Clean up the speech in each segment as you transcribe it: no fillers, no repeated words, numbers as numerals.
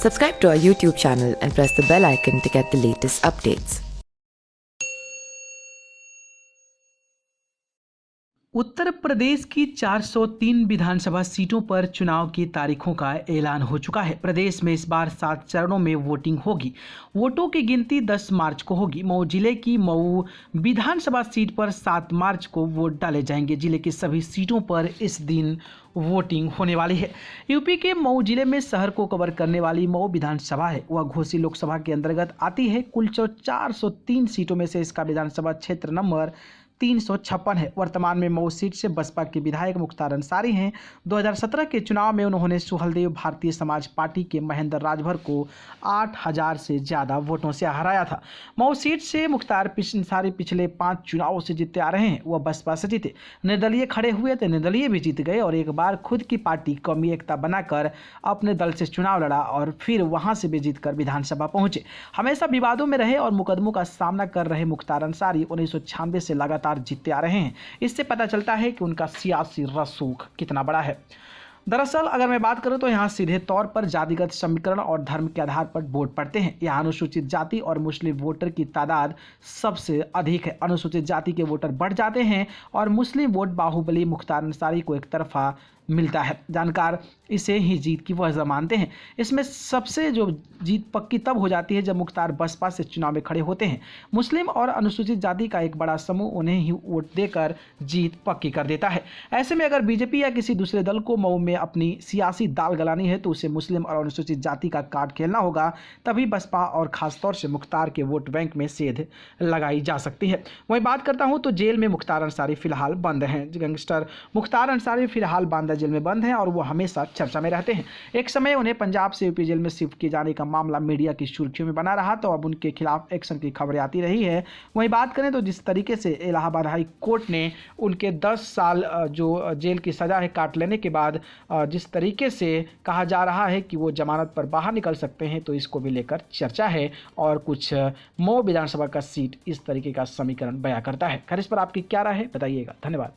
Subscribe to our YouTube channel and press the bell icon to get the latest updates. Uttar Pradesh की 403 विधानसभा सीटों पर चुनाव की तारीखों का ऐलान हो चुका है। प्रदेश में इस बार 7 चरणों में वोटिंग होगी। वोटों की गिनती 10 मार्च को होगी। मऊ जिले की मऊ विधानसभा सीट पर 7 मार्च को वोट डाले जाएंगे। जिले की सभी सीटों पर इस दिन वोटिंग होने वाली है। यूपी के मऊ जिले में शहर को कवर करने वाली मऊ विधानसभा है, वह घोसी लोकसभा के अंतर्गत आती है। कुल 403 सीटों में से इसका विधानसभा क्षेत्र नंबर 356 है। वर्तमान में मऊ सीट से बसपा के विधायक मुख्तार अंसारी हैं। 2017 के चुनाव में उन्होंने सुहलदेव भारतीय समाज पार्टी के महेंद्र राजभर को 8000 से ज़्यादा वोटों से हराया था। मऊ सीट से मुख्तार अंसारी पिछले 5 चुनावों से जीतते आ रहे हैं। वह बसपा से जीते, निर्दलीय खड़े हुए तो निर्दलीय भी जीत गए और एक बार खुद की पार्टी कौमी एकता बनाकर अपने दल से चुनाव लड़ा और फिर वहां से भी जीतकर विधानसभा पहुंचे। हमेशा विवादों में रहे और मुकदमों का सामना कर रहे मुख्तार अंसारी 1996 से लगातार जीतते आ रहे हैं। इससे पता चलता है कि उनका सियासी रसूख कितना बड़ा है। दरअसल अगर मैं बात करूं तो यहाँ सीधे तौर पर जातिगत समीकरण और धर्म के आधार पर वोट पड़ते हैं। यहाँ अनुसूचित जाति और मुस्लिम वोटर की तादाद सबसे अधिक है। अनुसूचित जाति के वोटर बढ़ जाते हैं और मुस्लिम वोट बाहुबली मुख्तार अंसारी को एक तरफा मिलता है। जानकार इसे ही जीत की वजह मानते हैं। इसमें सबसे जो जीत पक्की तब हो जाती है जब मुख्तार बसपा से चुनाव में खड़े होते हैं। मुस्लिम और अनुसूचित जाति का एक बड़ा समूह उन्हें ही वोट देकर जीत पक्की कर देता है। ऐसे में अगर बीजेपी या किसी दूसरे दल को मऊ में अपनी सियासी दाल गलानी है तो उसे मुस्लिम और अनुसूचित जाति का कार्ड खेलना होगा, तभी बसपा और खासतौर से मुख्तार के वोट बैंक में सेध लगाई जा सकती है। वहीं बात करता हूँ तो जेल में मुख्तार अंसारी फिलहाल बंद हैं। गैंगस्टर मुख्तार अंसारी फिलहाल बांदा जेल में बंद हैं और वो हमेशा चर्चा में रहते हैं। एक समय उन्हें पंजाब से यूपी जेल में शिफ्ट किए जाने का मामला मीडिया की सुर्खियों में बना रहा, तो अब उनके खिलाफ एक्शन की खबरें आती रही है। वहीं बात करें तो जिस तरीके से इलाहाबाद हाई कोर्ट ने उनके 10 साल जो जेल की सजा है काट लेने के बाद जिस तरीके से कहा जा रहा है कि वो जमानत पर बाहर निकल सकते हैं, तो इसको भी लेकर चर्चा है और कुछ मऊ विधानसभा का सीट इस तरीके का समीकरण बयां करता है। खैर, इस पर आपकी क्या राय है बताइएगा। धन्यवाद।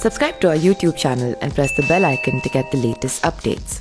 Subscribe to our YouTube channel and press the bell icon to get the latest updates.